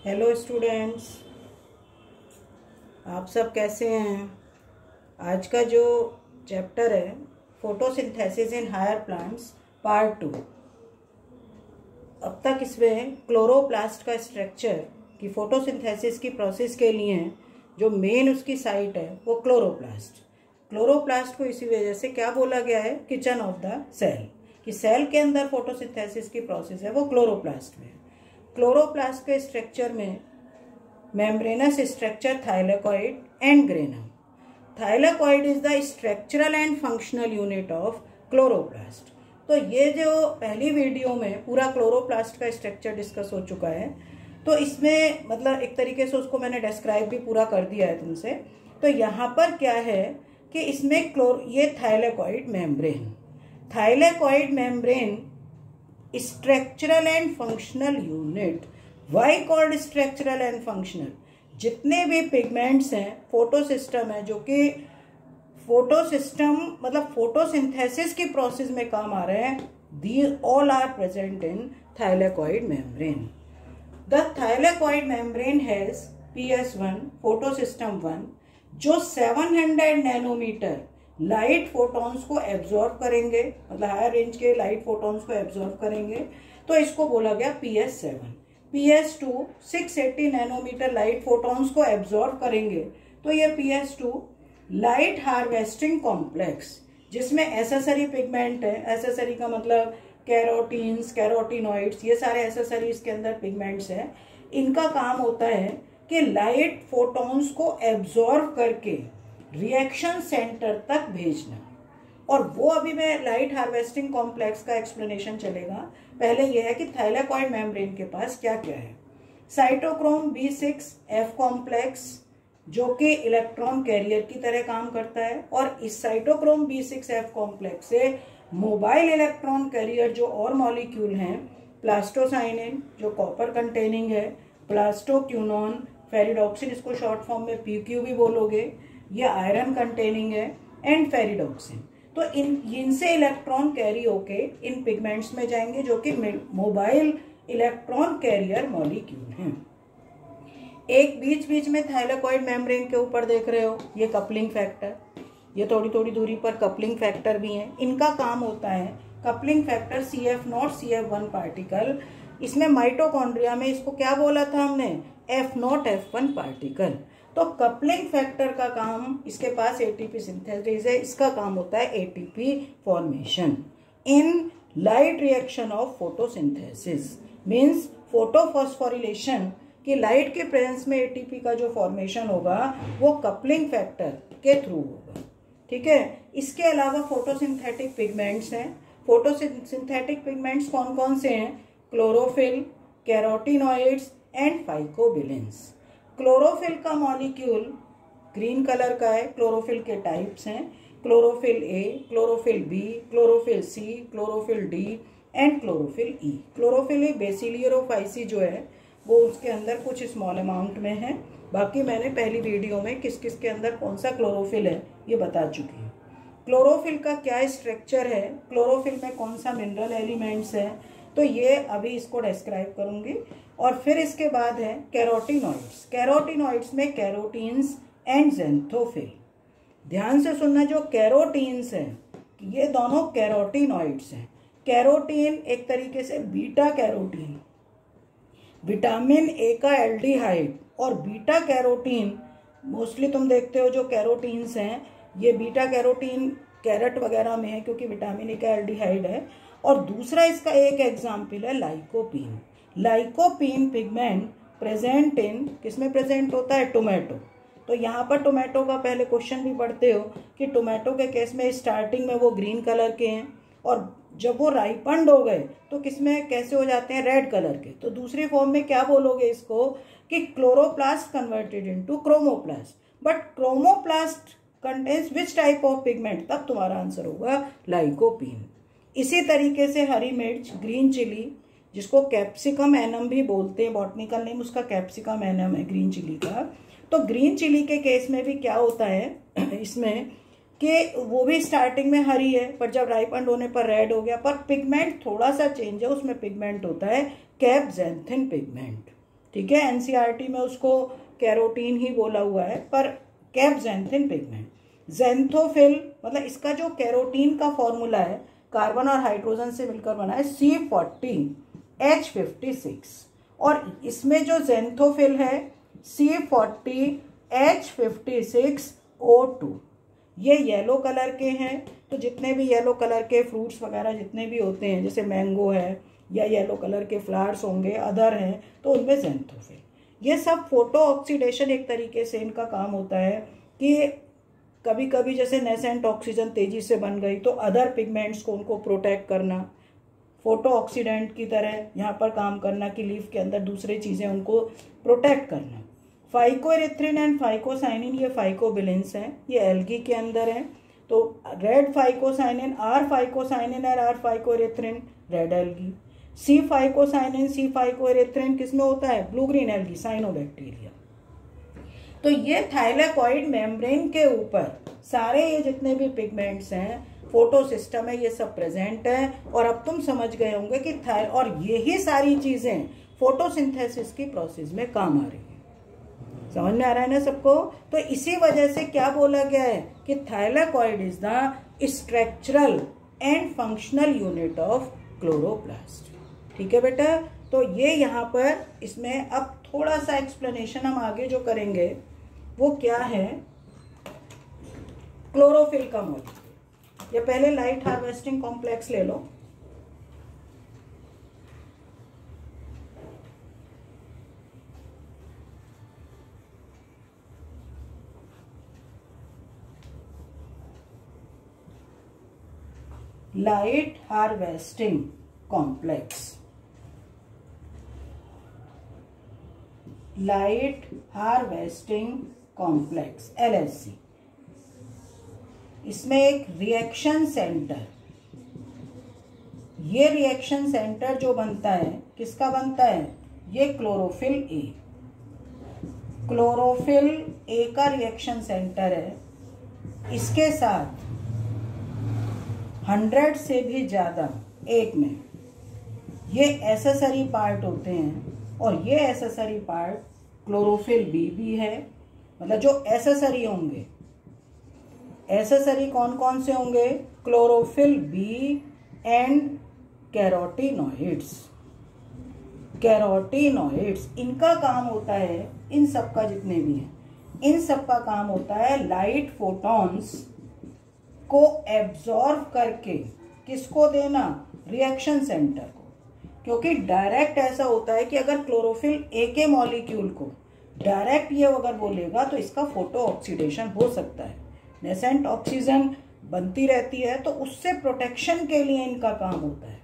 Hello students, आप सब कैसे हैं। आज का जो चैप्टर है photosynthesis in higher plants part 2। अब तक इसमें क्लोरोप्लास्ट का स्ट्रक्चर की फोटोसिंथेसिस की प्रोसेस के लिए जो मेन उसकी साइट है वो क्लोरोप्लास्ट को इसी वजह से क्या बोला गया है, किचन ऑफ द सेल, कि सेल के अंदर फोटोसिंथेसिस की प्रोसेस है वो क्लोरोप्लास्ट में है। क्लोरोप्लास्ट के स्ट्रक्चर में membranous structure thylakoid and granum. Thylakoid is the structural and functional unit of chloroplast. तो ये जो पहली वीडियो में पूरा क्लोरोप्लास्ट का स्ट्रक्चर डिस्कस हो चुका है, तो इसमें मतलब एक तरीके से उसको मैंने डिस्क्राइब भी पूरा कर दिया है तुमसे। तो यहाँ पर क्या है कि इसमें ये thylakoid membrane structural and functional unit. Why called structural and functional? जितने भी पिगमेंट्स हैं, फोटोसिस्टम है, जो कि फोटोसिस्टम मतलब फोटोसिंथेसिस की प्रोसेस में काम आ रहे हैं, these all are present in thylakoid membrane. The thylakoid membrane has PS1 photosystem 1 जो 700 नैनोमीटर लाइट फोटॉन्स को एब्जॉर्ब करेंगे, मतलब हायर रेंज के लाइट फोटॉन्स को एब्जॉर्ब करेंगे, तो इसको बोला गया PS7। PS2 680 nanometre light photons को एब्जॉर्ब करेंगे, तो ये PS2 लाइट हार्वेस्टिंग कॉम्प्लेक्स, जिसमें एसेसरी पिगमेंट है। एसेसरी का मतलब कैरोटीन्स, कैरोटिनॉइड्स, ये सारे एसेसरीज के अंदर पिगमेंट्स हैं। इनका काम होता है कि लाइट फोटॉन्स को एब्जॉर्ब करके रिएक्शन सेंटर तक भेजना। और वो अभी मैं लाइट हार्वेस्टिंग कॉम्प्लेक्स का एक्सप्लेनेशन चलेगा। पहले यह है कि थाइलेकोइड मेम्ब्रेन के पास क्या क्या है। साइटोक्रोम B6F कॉम्प्लेक्स जो कि इलेक्ट्रॉन कैरियर की तरह काम करता है, और इस साइटोक्रोम B6F कॉम्प्लेक्स से मोबाइल इलेक्ट्रॉन कैरियर जो और मॉलिक्यूल हैं, प्लास्टोसाइनिन जो कॉपर कंटेनिंग है, प्लास्टोक्यूनोन, फेरिडॉक्सिन, इसको शॉर्ट फॉर्म में PQ भी बोलोगे, ये आयरन कंटेनिंग है, एंड फेरिडॉक्सिन। तो इनसे इलेक्ट्रॉन कैरी होके इन पिगमेंट्स में जाएंगे जो कि मोबाइल इलेक्ट्रॉन कैरियर मॉलिक्यूल हैं। एक बीच बीच में थाइलेकोइड मेम्ब्रेन के ऊपर देख रहे हो ये कपलिंग फैक्टर, ये थोड़ी थोड़ी दूरी पर कपलिंग फैक्टर भी हैं। इनका काम होता है coupling factor CF0 CF1 particle. इसमें माइटोकॉन्ड्रिया में इसको क्या बोला था हमने, F0 F1 पार्टिकल। तो कपलिंग फैक्टर का काम, इसके पास ATP सिंथेसिस है, इसका काम होता है ATP formation in light reaction of photosynthesis, means photophosphorylation की लाइट के प्रेजेंस में ATP का जो फॉर्मेशन होगा वो कपलिंग फैक्टर के थ्रू होगा। ठीक है। इसके अलावा फोटोसिंथेटिक पिगमेंट्स हैं। फोटोसिंथेटिक पिगमेंट्स कौन कौन से हैं? Chlorophyll, carotenoids and phycobilins. Chlorophyll का मॉलिक्यूल ग्रीन कलर का है। क्लोरोफिल के टाइप्स हैं chlorophyll A, chlorophyll B, chlorophyll C, chlorophyll D and chlorophyll E। Chlorophyll E Bacillariophyceae जो है वो उसके अंदर कुछ स्मॉल अमाउंट में है। बाकी मैंने पहली वीडियो में किस किस के अंदर कौन सा क्लोरोफिल है ये बता चुकी हूँ। क्लोरोफिल का क्या स्ट्रक्चर है, क्लोरोफिल में कौन सा मिनरल एलिमेंट्स है, तो ये अभी इसको डिस्क्राइब करूंगी। और फिर इसके बाद है कैरोटिनॉइड्स। कैरोटिनॉइड्स में कैरोटीन्स एंड ज़ैंथोफिल। ध्यान से सुनना, जो कैरोटीन्स हैं ये दोनों कैरोटिनॉइड्स हैं। कैरोटीन एक तरीके से बीटा कैरोटीन, विटामिन A का एल्डिहाइड, और बीटा कैरोटीन मोस्टली तुम देखते हो जो कैरोटीन्स हैं ये बीटा कैरोटीन कैरेट वगैरह में है क्योंकि विटामिन A का एल्डिहाइड है। और दूसरा इसका एक एग्जाम्पल है lycopene. Lycopene pigment present in, किसमें प्रेजेंट होता है? टोमेटो। तो यहाँ पर टोमेटो का पहले क्वेश्चन भी पढ़ते हो कि टोमेटो के केस में स्टार्टिंग में वो ग्रीन कलर के हैं, और जब वो राइपन्ड हो गए तो किसमें कैसे हो जाते हैं? रेड कलर के। तो दूसरी फॉर्म में क्या बोलोगे इसको कि chloroplast converted into chromoplast. But chromoplast contains which type of pigment? तब तुम्हारा आंसर होगा लाइकोपीन। इसी तरीके से हरी मिर्च, ग्रीन चिली, जिसको कैप्सिकम एनम भी बोलते हैं, बॉटनिकल नेम उसका कैप्सिकम एनम है ग्रीन चिली का। तो ग्रीन चिली के केस में भी क्या होता है इसमें कि वो भी स्टार्टिंग में हरी है पर जब राइपन्ड होने पर रेड हो गया, पर पिगमेंट थोड़ा सा चेंज है, उसमें पिगमेंट होता है कैपज़ैंथिन पिगमेंट। ठीक है, एनसीईआरटी में उसको कैरोटीन ही बोला हुआ है, पर कैपजेंथिन पिगमेंट। ज़ैंथोफिल मतलब इसका जो कैरोटीन का फॉर्मूला है कार्बन और हाइड्रोजन से मिलकर बना है C40H56, और इसमें जो ज़ैंथोफिल है C40H56O2। ये येलो कलर के हैं, तो जितने भी येलो कलर के फ्रूट्स वगैरह जितने भी होते हैं, जैसे मैंगो है या येलो कलर के फ्लावर्स होंगे, अदर हैं, तो उनमें ज़ैंथोफिल। ये सब फोटो ऑक्सीडेशन एक तरीके से इनका काम होता है कि कभी कभी जैसे नेसेंट ऑक्सीजन तेजी से बन गई तो अदर पिगमेंट्स को उनको प्रोटेक्ट करना, फोटो ऑक्सीडेंट की तरह यहाँ पर काम करना कि लीफ के अंदर दूसरी चीज़ें उनको प्रोटेक्ट करना। फाइकोएरिथ्रिन एंड फाइकोसाइनिन ये फाइकोबिलिन्स हैं, ये एल्गी के अंदर हैं। तो रेड फाइकोसाइनिन, आर फाइकोसाइनिन और R phycoerythrin red algae. C phycocyanin, C phycoerythrin किसमें होता है? Blue green algae, cyanobacteria. तो ये थाइलेकॉइड मेम्ब्रेन के ऊपर सारे ये जितने भी पिगमेंट्स हैं, फोटो सिस्टम है, ये सब प्रेजेंट है। और अब तुम समझ गए होंगे कि और यही सारी चीजें फोटोसिंथेसिस की प्रोसेस में काम आ रही है। समझ में आ रहा है ना सबको? तो इसी वजह से क्या बोला गया है कि thylakoid is the structural and functional unit of chloroplast. ठीक है बेटा, तो ये यहाँ पर इसमें अब थोड़ा सा एक्सप्लेनेशन हम आगे जो करेंगे वो क्या है, क्लोरोफिल का मॉलिक्यूल। या पहले लाइट हार्वेस्टिंग कॉम्प्लेक्स ले लो। Light harvesting complex, light harvesting complex LHC। इसमें एक रिएक्शन सेंटर, ये रिएक्शन सेंटर जो बनता है किसका बनता है? ये क्लोरोफिल ए, क्लोरोफिल ए का रिएक्शन सेंटर है। इसके साथ 100 से भी ज्यादा एक में ये एसेसरी पार्ट होते हैं, और ये एसेसरी पार्ट क्लोरोफिल बी भी है। मतलब जो एसेसरी होंगे, एसेसरी कौन कौन से होंगे? Chlorophyll B and carotenoids. Carotenoids इनका काम होता है, इन सब का जितने भी हैं, इन सब का काम होता है लाइट फोटॉन्स को एब्जॉर्ब करके किसको देना? रिएक्शन सेंटर को। क्योंकि डायरेक्ट ऐसा होता है कि अगर क्लोरोफिल ए के मॉलिक्यूल को डायरेक्ट ये अगर बोलेगा तो इसका फोटो ऑक्सीडेशन हो सकता है, नेसेंट ऑक्सीजन बनती रहती है, तो उससे प्रोटेक्शन के लिए इनका काम होता है।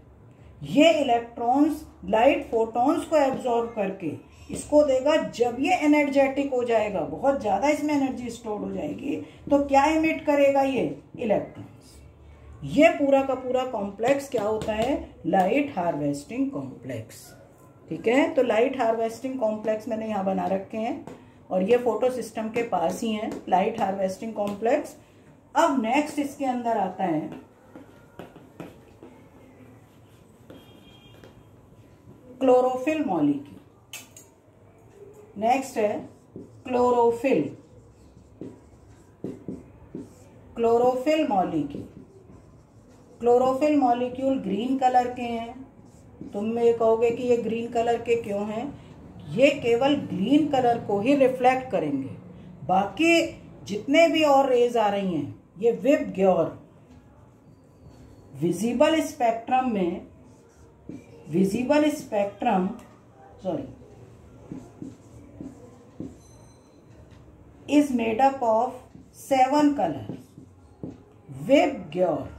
ये इलेक्ट्रॉन्स लाइट फोटॉन्स को एब्जॉर्ब करके इसको देगा। जब ये एनर्जेटिक हो जाएगा, बहुत ज्यादा इसमें एनर्जी स्टोर हो जाएगी, तो क्या इमिट करेगा? ये इलेक्ट्रॉन्स। ये पूरा का पूरा कॉम्प्लेक्स क्या होता है? Light harvesting complex. ठीक है, तो लाइट हार्वेस्टिंग कॉम्प्लेक्स मैंने यहाँ बना रखे हैं, और ये फोटो सिस्टम के पास ही है लाइट हार्वेस्टिंग कॉम्प्लेक्स। अब नेक्स्ट इसके अंदर आता है क्लोरोफिल मॉलिक्यूल। नेक्स्ट है chlorophyll, chlorophyll molecule. Chlorophyll molecule green colour के हैं। तुम ये कहोगे कि ये ग्रीन कलर के क्यों हैं? ये केवल ग्रीन कलर को ही रिफ्लेक्ट करेंगे, बाकी जितने भी और रेज आ रही हैं ये विबग्योर विजिबल स्पेक्ट्रम में, visible spectrum is made up of 7 colors, VIBGYOR.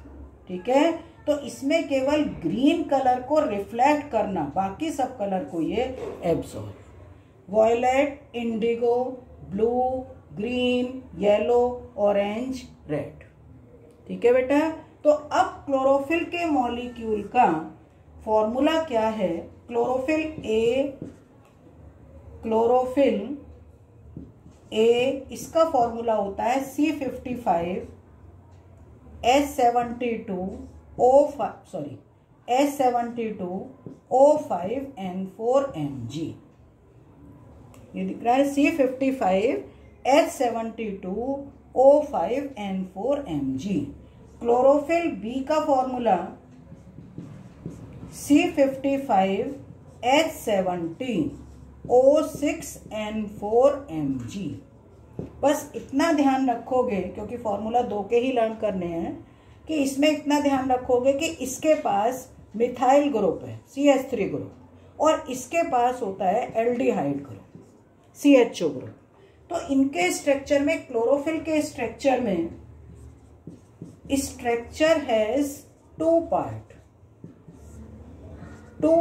ठीक है, तो इसमें केवल ग्रीन कलर को रिफ्लेक्ट करना, बाकी सब कलर को ये absorb. Violet, indigo, blue, green, yellow, orange, red. ठीक है बेटा, तो अब क्लोरोफिल के मॉलिक्यूल का फॉर्मूला क्या है? क्लोरोफिल ए, इसका फॉर्मूला होता है S72O5N4Mg। ये दिख रहा है C55H72O5N4Mg। क्लोरोफिल बी का फॉर्मूला C55H70O6N4Mg। बस इतना ध्यान रखोगे, क्योंकि फॉर्मूला 2 के ही लर्न करने हैं, कि इसमें इतना ध्यान रखोगे कि इसके पास मिथाइल ग्रुप है CH3 ग्रुप, और इसके पास होता है एल्डिहाइड ग्रुप CHO ग्रुप। तो इनके स्ट्रक्चर में, क्लोरोफिल के स्ट्रक्चर में, स्ट्रक्चर हैज टू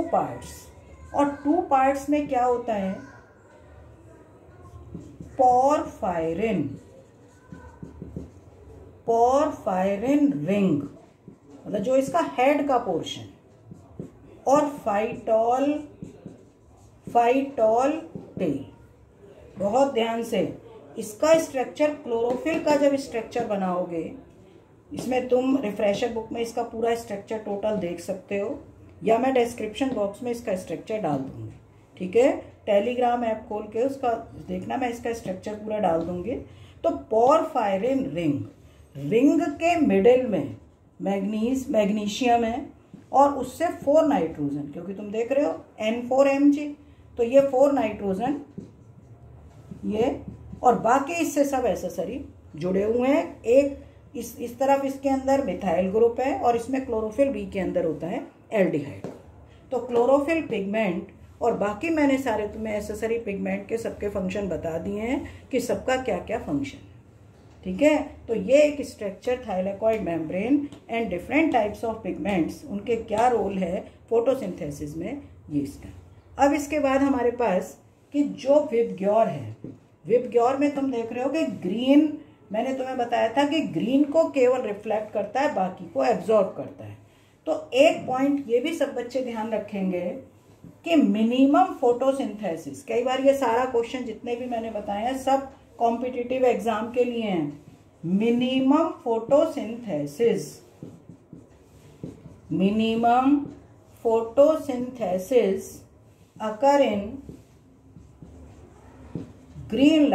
पार्ट्स, और 2 पार्ट्स में क्या होता है, पोरफायरिन रिंग, मतलब जो इसका हेड का पोर्शन, और फाइटोल टेल। बहुत ध्यान से इसका स्ट्रक्चर, क्लोरोफिल का जब स्ट्रक्चर बनाओगे, इसमें तुम रिफ्रेशर बुक में इसका पूरा स्ट्रक्चर टोटल देख सकते हो, या मैं डिस्क्रिप्शन बॉक्स में इसका स्ट्रक्चर डाल दूंगी, ठीक है। टेलीग्राम ऐप खोल के उसका देखना, मैं इसका स्ट्रक्चर पूरा डाल दूंगी। तो पोरफायरिन रिंग के मिडिल में मैग्नीशियम है, और उससे 4 नाइट्रोजन, क्योंकि तुम देख रहे हो N4Mg, तो ये 4 नाइट्रोजन ये, और बाकी इससे सब एसेसरी जुड़े हुए हैं। एक इस तरफ इसके अंदर मिथाइल ग्रुप है, और इसमें क्लोरोफिल बी के अंदर होता है एल्डिहाइड। तो क्लोरोफिल पिगमेंट और बाकी मैंने सारे तुम्हें एसेसरी पिगमेंट के सबके फंक्शन बता दिए हैं कि सबका क्या क्या फंक्शन है, ठीक है। तो ये एक structure, thylakoid membrane and different types of pigments, उनके क्या रोल है फोटोसिंथेसिस में, ये इसका। अब इसके बाद हमारे पास कि जो विबग्योर है, विबग्योर में तुम देख रहे हो कि ग्रीन, मैंने तुम्हें बताया था कि ग्रीन को केवल रिफ्लेक्ट करता है, बाकी को एब्जॉर्ब करता है। तो एक पॉइंट ये भी सब बच्चे ध्यान रखेंगे कि मिनिमम फोटोसिंथेसिस, कई बार ये सारा क्वेश्चन जितने भी मैंने बताए हैं सब कॉम्पिटिटिव एग्जाम के लिए हैं। मिनिमम फोटोसिंथेसिस अकर इन ग्रीन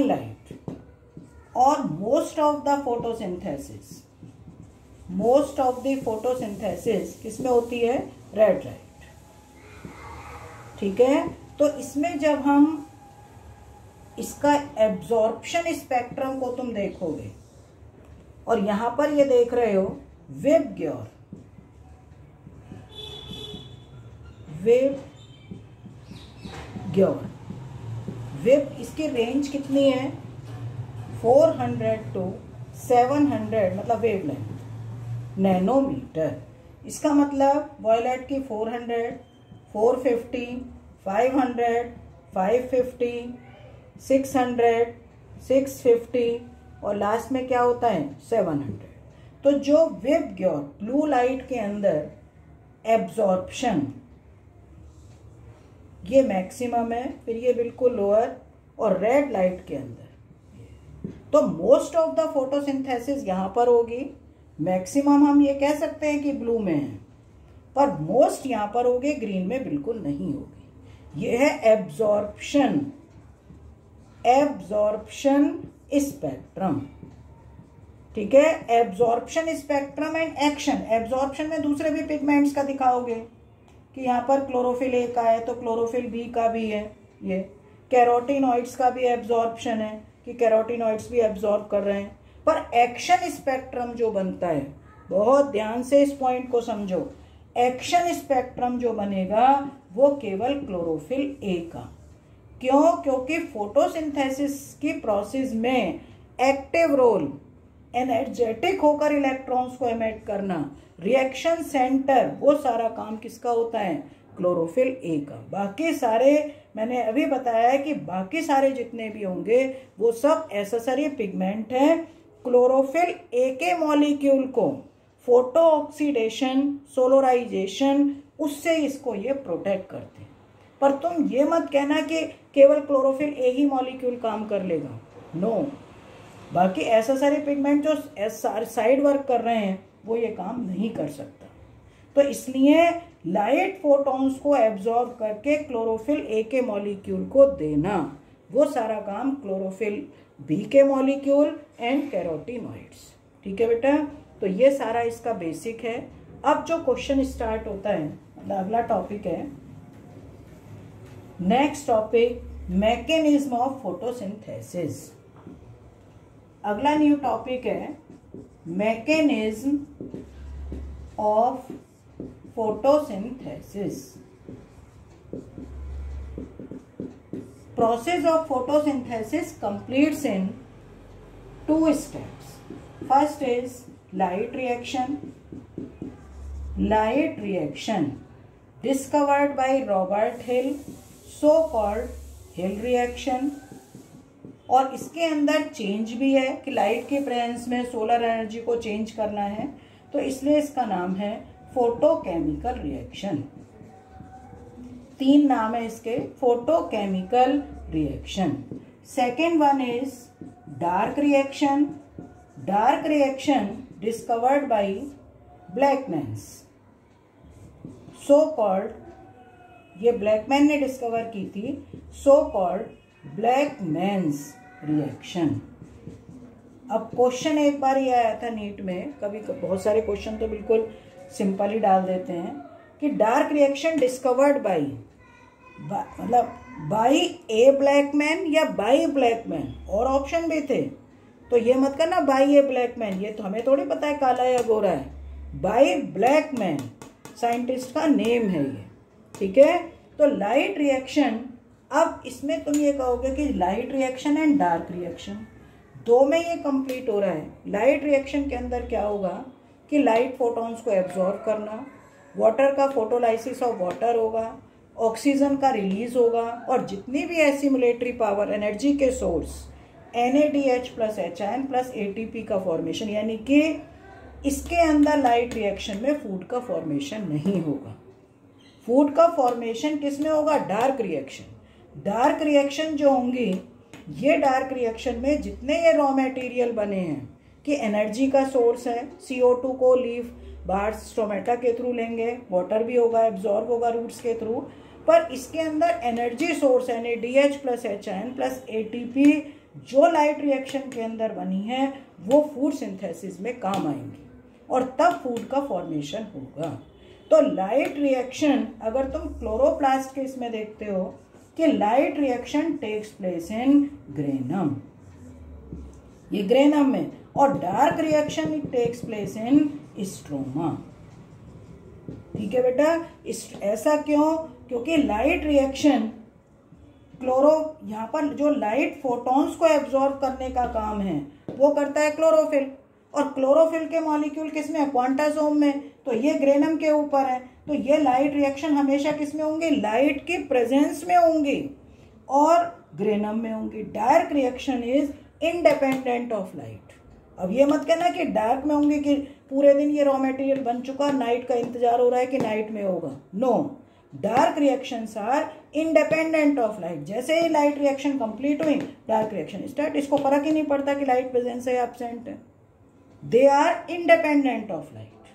लाइट, और मोस्ट ऑफ द फोटोसिंथेसिस किसमें होती है, रेड लाइट, ठीक है। तो इसमें जब हम इसका एब्जॉर्प्शन स्पेक्ट्रम को तुम देखोगे, और यहां पर ये देख रहे हो विबग्योर, इसकी रेंज कितनी है, 400 to 700, मतलब वेवलेंथ नैनोमीटर। इसका मतलब वॉयलेट की 400, 450, 500, 550, 600, 650, और लास्ट में क्या होता है 700। तो जो विबग्योर ब्लू लाइट के अंदर एब्जॉर्प्शन ये मैक्सिमम है, फिर ये बिल्कुल लोअर, और रेड लाइट के अंदर तो मोस्ट ऑफ द फोटोसिंथेसिस यहां पर होगी। मैक्सिमम हम ये कह सकते हैं कि ब्लू में है, पर मोस्ट यहां पर होगी, ग्रीन में बिल्कुल नहीं होगी। ये है एब्जॉर्प्शन स्पेक्ट्रम, ठीक है। Absorption spectrum and action. Absorption में दूसरे भी पिगमेंट्स का दिखाओगे कि यहाँ पर क्लोरोफिल ए का है तो क्लोरोफिल बी का भी है, ये कैरोटीनॉइड्स का भी एब्जॉर्प्शन है कि कैरोटीनॉइड्स भी एब्जॉर्ब कर रहे हैं। पर एक्शन स्पेक्ट्रम जो बनता है, बहुत ध्यान से इस पॉइंट को समझो, एक्शन स्पेक्ट्रम जो बनेगा वो केवल क्लोरोफिल ए का। क्यों? क्योंकि फोटोसिंथेसिस की प्रोसेस में एक्टिव रोल, एनर्जेटिक होकर इलेक्ट्रॉन्स को एमिट करना, रिएक्शन सेंटर, वो सारा काम किसका होता है? क्लोरोफिल ए का। बाकी सारे मैंने अभी बताया है कि बाकी सारे जितने भी होंगे वो सब एसेसरी पिगमेंट हैं। क्लोरोफिल ए के मॉलिक्यूल को फोटो ऑक्सीडेशन, सोलराइजेशन, उससे इसको ये प्रोटेक्ट करते हैं। पर तुम ये मत कहना कि केवल क्लोरोफिल ए ही मॉलिक्यूल काम कर लेगा, नो। बाकी एसेसरी पिगमेंट जो साइड वर्क कर रहे हैं वो ये काम नहीं कर सकता। तो इसलिए लाइट फोटॉन्स को एब्जॉर्ब करके क्लोरोफिल ए के मॉलिक्यूल को देना, वो सारा काम क्लोरोफिल बी के मॉलिक्यूल एंड कैरोटीनॉइड्स। ठीक है बेटा, तो ये सारा इसका बेसिक है। अब जो क्वेश्चन स्टार्ट होता है, मतलब अगला टॉपिक है, next topic mechanism of photosynthesis. अगला न्यू टॉपिक है mechanism of photosynthesis. Process of photosynthesis completes in 2 steps. First is light reaction. Light reaction discovered by Robert Hill, so called Hill reaction. और इसके अंदर change भी है कि light के presence में सोलर एनर्जी को चेंज करना है, तो इसलिए इसका नाम है फोटोकेमिकल रिएक्शन। 3 नाम है इसके, photochemical reaction. Second one is dark reaction. Dark reaction discovered by Blackman, so called, ये ब्लैकमैन ने डिस्कवर की थी, सो कॉल्ड ब्लैकमैन्स रिएक्शन। अब क्वेश्चन एक बार ये आया था नीट में, कभी बहुत सारे क्वेश्चन तो बिल्कुल सिंपल ही डाल देते हैं कि डार्क रिएक्शन डिस्कवर्ड बाय, मतलब बाय ए ब्लैकमैन या बाय ब्लैकमैन, और ऑप्शन भी थे, तो ये मत करना बाय ए ब्लैकमैन, ये तो हमें थोड़ी पता है काला या गोरा है। बाय ब्लैकमैन साइंटिस्ट का नेम है ये। ठीक है, तो लाइट रिएक्शन, अब इसमें तुम ये कहोगे कि light reaction and dark reaction दो में ये कंप्लीट हो रहा है। लाइट रिएक्शन के अंदर क्या होगा कि लाइट फोटॉन्स को एब्जॉर्ब करना, वाटर का फोटोलाइसिस ऑफ वाटर होगा, ऑक्सीजन का रिलीज होगा, और जितनी भी एसिमुलेटरी पावर एनर्जी के source NADH plus HIN plus ATP का फॉर्मेशन, यानी कि इसके अंदर लाइट रिएक्शन में फूड का फॉर्मेशन नहीं होगा। फूड का फॉर्मेशन किस में होगा? Dark reaction. डार्क रिएक्शन जो होंगी, ये डार्क रिएक्शन में जितने ये रॉ मटेरियल बने हैं कि एनर्जी का सोर्स है, CO2 को लीफ बाहर स्टोमेटा के थ्रू लेंगे, वाटर भी होगा, एब्जॉर्ब होगा रूट्स के थ्रू, पर इसके अंदर energy source NADH plus HIN plus ATP जो लाइट रिएक्शन के अंदर बनी है वो फूड सिंथेसिस में काम आएंगी और तब फूड का फॉर्मेशन होगा। तो लाइट रिएक्शन, अगर तुम क्लोरोप्लास्ट के इसमें देखते हो कि light reaction takes place in granum, ये ग्रेनम में, और dark reaction it takes place in stroma. ठीक है बेटा, ऐसा क्यों? क्योंकि लाइट रिएक्शन यहाँ पर जो लाइट फोटॉन्स को एब्जॉर्ब करने का काम है वो करता है क्लोरोफिल, और क्लोरोफिल के मॉलिक्यूल किसमें है? क्वांटासोम में, तो ये ग्रेनम के ऊपर है, तो ये लाइट रिएक्शन हमेशा किसमें होंगी? लाइट की प्रेजेंस में होंगी और ग्रेनम में होंगी। Dark reaction is independent of light. अब ये मत कहना कि डार्क में होंगे कि पूरे दिन ये रॉ मटेरियल बन चुका, नाइट का इंतजार हो रहा है कि नाइट में होगा। No, dark reactions are independent of light. जैसे ही लाइट रिएक्शन कंप्लीट हुई, डार्क रिएक्शन स्टार्ट। इसको फर्क ही नहीं पड़ता कि लाइट प्रेजेंस है या एब्सेंट है, they are independent of light.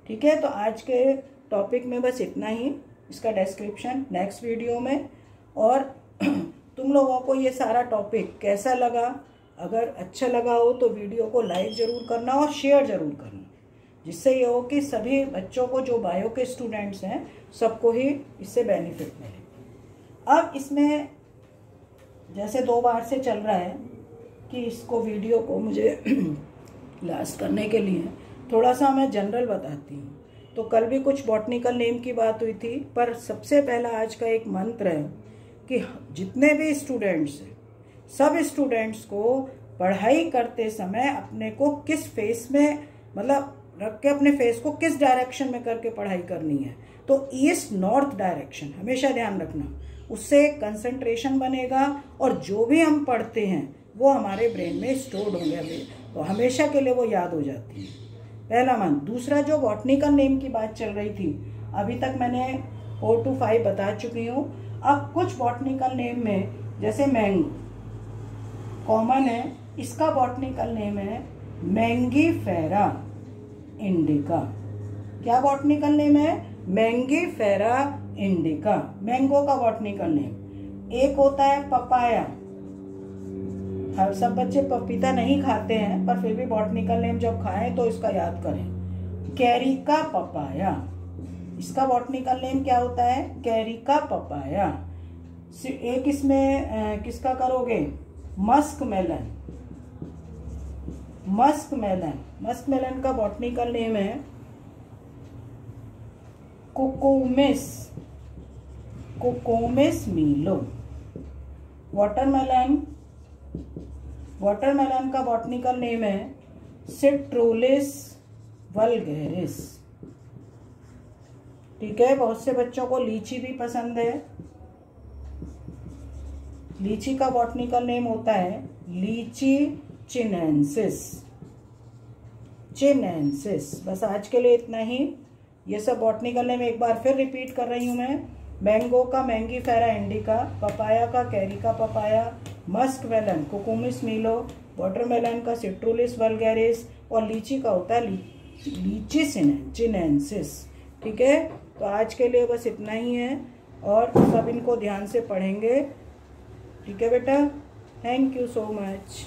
ठीक है, तो आज के टॉपिक में बस इतना ही, इसका डिस्क्रिप्शन नेक्स्ट वीडियो में। और तुम लोगों को ये सारा टॉपिक कैसा लगा? अगर अच्छा लगा हो तो वीडियो को लाइक जरूर करना और शेयर जरूर करना, जिससे ये हो कि सभी बच्चों को, जो बायो के स्टूडेंट्स हैं, सबको ही इससे बेनिफिट मिले। अब इसमें जैसे 2 बार से चल रहा है कि इसको वीडियो को मुझे लास्ट करने के लिए थोड़ा सा मैं जनरल बताती हूँ। तो कल भी कुछ बॉटनिकल नेम की बात हुई थी, पर सबसे पहला आज का एक मंत्र है कि जितने भी स्टूडेंट्स हैं, सब स्टूडेंट्स को पढ़ाई करते समय अपने को किस फेस में, मतलब रख के अपने फेस को किस डायरेक्शन में करके पढ़ाई करनी है, तो ईस्ट नॉर्थ डायरेक्शन हमेशा ध्यान रखना। उससे कंसंट्रेशन बनेगा और जो भी हम पढ़ते हैं वो हमारे ब्रेन में स्टोर्ड होंगे, तो हमेशा के लिए वो याद हो जाती है। पहला मंत्र। दूसरा, जो बॉटनिकल नेम की बात चल रही थी, अभी तक मैंने 4 to 5 बता चुकी हूँ। अब कुछ बॉटनिकल नेम में, जैसे मैंगो कॉमन है, इसका बॉटनिकल नेम है मैंगीफेरा इंडिका। क्या बॉटनिकल नेम है? मैंगीफेरा इंडिका, मैंगो का बॉटनिकल नेम। एक होता है पपाया, हर सब बच्चे पपीता नहीं खाते हैं पर फिर भी बॉटनिकल नेम जब खाएं तो इसका याद करें, कैरिका पपाया। इसका बॉटनिकल नेम क्या होता है? Carica papaya. एक इसमें किसका करोगे? Musk melon. Musk melon, musk melon का बॉटनिकल नेम है Cucumis, Cucumis melo. Watermelon, watermelon का बॉटनिकल नेम है सिट्रोलिस वल्गैरिस। ठीक है, बहुत से बच्चों को लीची भी पसंद है। लीची का बॉटनिकल नेम होता है लीची चिनेंसिस, चिनेंसिस। बस आज के लिए इतना ही। ये सब बॉटनिकल नेम एक बार फिर रिपीट कर रही हूं मैं। मैंगो का मैंगीफेरा इंडिका, पपाया का Carica papaya, Musk melon कोकोमिस melo, watermelon का सिट्रोलिस वल्गैरिस और लीची का होता है लीची चिनेंसिस। ठीक है, तो आज के लिए बस इतना ही है और सब इनको ध्यान से पढ़ेंगे। ठीक है बेटा, थैंक यू सो मच।